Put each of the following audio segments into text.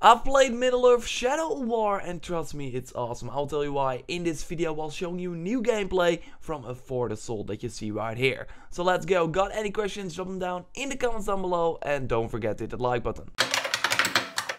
I've played Middle-earth Shadow of War and trust me, it's awesome. I'll tell you why in this video while showing you new gameplay from a Fort Assault that you see right here. So let's go. Got any questions? Drop them down in the comments down below and don't forget to hit that like button.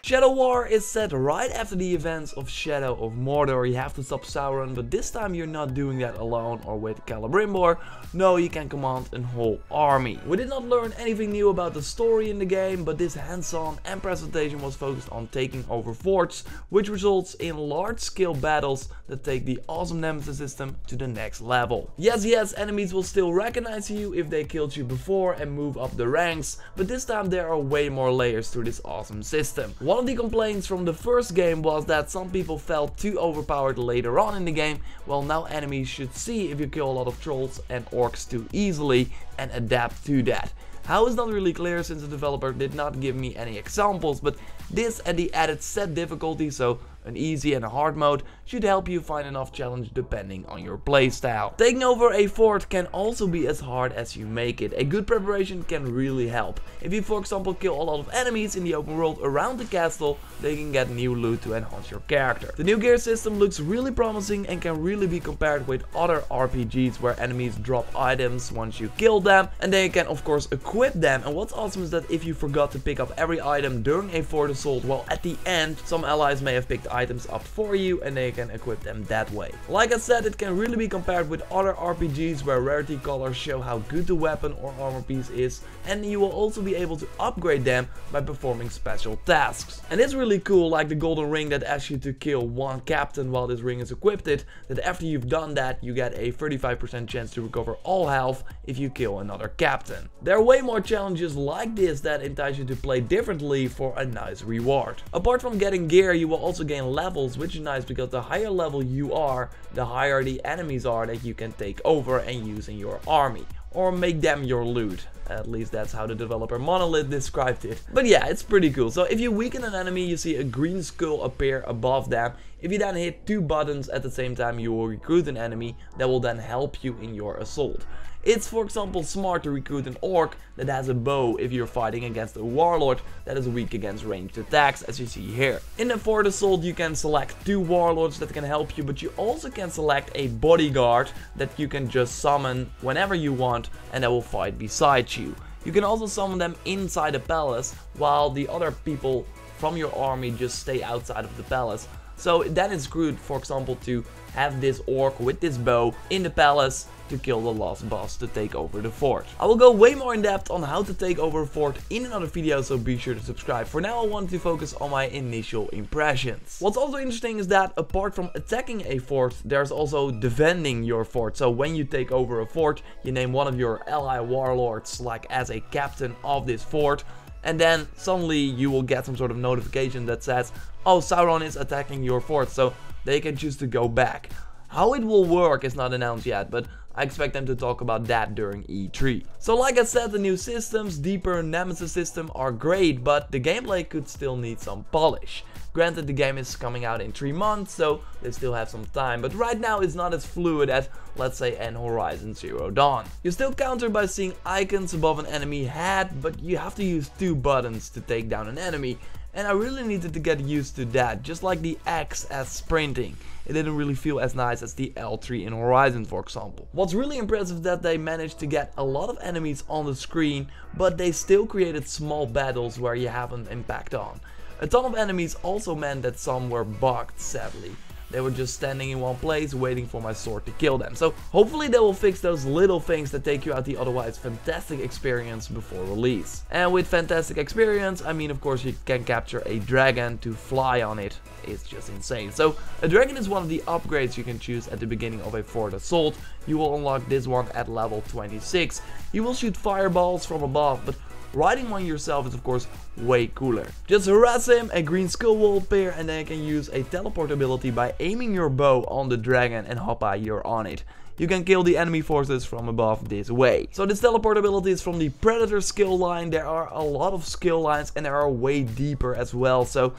Shadow War is set right after the events of Shadow of Mordor. You have to stop Sauron, but this time you're not doing that alone or with Celebrimbor. No, you can command a whole army. We did not learn anything new about the story in the game, but this hands-on and presentation was focused on taking over forts, which results in large-scale battles that take the awesome Nemesis system to the next level. Yes, enemies will still recognize you if they killed you before and move up the ranks, but this time there are way more layers to this awesome system. One of the complaints from the first game was that some people felt too overpowered later on in the game. Well, now enemies should see if you kill a lot of trolls and orcs too easily and adapt to that. How is not really clear since the developer did not give me any examples, but this and the added set difficulty, so an easy and a hard mode, should help you find enough challenge depending on your playstyle. Taking over a fort can also be as hard as you make it. A good preparation can really help. If you for example kill a lot of enemies in the open world around the castle, they can get new loot to enhance your character. The new gear system looks really promising and can really be compared with other RPGs where enemies drop items once you kill them, and then you can of course equip them. And what's awesome is that if you forgot to pick up every item during a fort assault, well, at the end some allies may have picked items up for you and they can equip them that way. Like I said, it can really be compared with other RPGs where rarity colors show how good the weapon or armor piece is, and you will also be able to upgrade them by performing special tasks. And it's really cool, like the golden ring that asks you to kill one captain while this ring is equipped, that after you've done that you get a 35% chance to recover all health if you kill another captain. There are way more challenges like this that entice you to play differently for a nice reward. Apart from getting gear, you will also gain levels, which is nice because the higher level you are, the higher the enemies are that you can take over and use in your army, or make them your loot. At least that's how the developer Monolith described it. But yeah, it's pretty cool. So if you weaken an enemy, you see a green skull appear above them. If you then hit two buttons at the same time, you will recruit an enemy that will then help you in your assault. It's for example smart to recruit an orc that has a bow if you're fighting against a warlord that is weak against ranged attacks, as you see here. In the Fort Assault you can select two warlords that can help you, but you also can select a bodyguard that you can just summon whenever you want and that will fight beside you. You can also summon them inside the palace while the other people from your army just stay outside of the palace. So then it's good, for example, to have this orc with this bow in the palace to kill the last boss to take over the fort. I will go way more in depth on how to take over a fort in another video, so be sure to subscribe. For now I want to focus on my initial impressions. What's also interesting is that apart from attacking a fort, there's also defending your fort. So when you take over a fort, you name one of your ally warlords like as a captain of this fort, and then suddenly you will get some sort of notification that says, oh, Sauron is attacking your fort, so they can choose to go back. How it will work is not announced yet, but I expect them to talk about that during E3. So like I said, the new systems, deeper Nemesis system are great, but the gameplay could still need some polish. Granted, the game is coming out in 3 months, so they still have some time, but right now it's not as fluid as, let's say, an Horizon Zero Dawn. You still counter by seeing icons above an enemy head, but you have to use 2 buttons to take down an enemy, and I really needed to get used to that, just like the X as sprinting. It didn't really feel as nice as the L3 in Horizon, for example. What's really impressive is that they managed to get a lot of enemies on the screen, but they still created small battles where you have an impact on. A ton of enemies also meant that some were bugged, sadly. They were just standing in one place waiting for my sword to kill them. So hopefully they will fix those little things that take you out the otherwise fantastic experience before release. And with fantastic experience, I mean of course you can capture a dragon to fly on it. It's just insane. So a dragon is one of the upgrades you can choose at the beginning of a Fort Assault. You will unlock this one at level 26. You will shoot fireballs from above, but riding one yourself is of course way cooler. Just harass him, a green skull will appear, and then you can use a teleport ability by aiming your bow on the dragon and hoppa, you're on it. You can kill the enemy forces from above this way. So this teleport ability is from the Predator skill line. There are a lot of skill lines and they are way deeper as well. So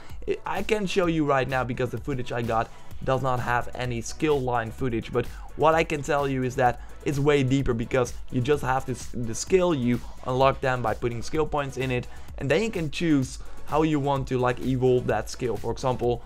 I can show you right now because the footage I got does not have any skill line footage, but what I can tell you is that it's way deeper because you just have the skill, you unlock them by putting skill points in it, and then you can choose how you want to like evolve that skill. For example,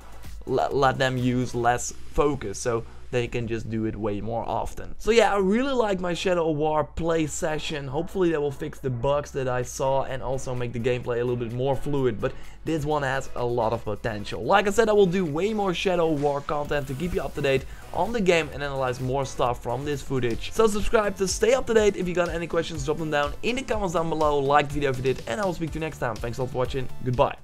let them use less focus, so they can just do it way more often. So yeah, I really like my Shadow of War play session. Hopefully that will fix the bugs that I saw and also make the gameplay a little bit more fluid, but this one has a lot of potential. Like I said, I will do way more Shadow of War content to keep you up to date on the game and analyze more stuff from this footage. So subscribe to stay up to date. If you got any questions, drop them down in the comments down below. Like the video if you did, and I will speak to you next time. Thanks a lot for watching. Goodbye.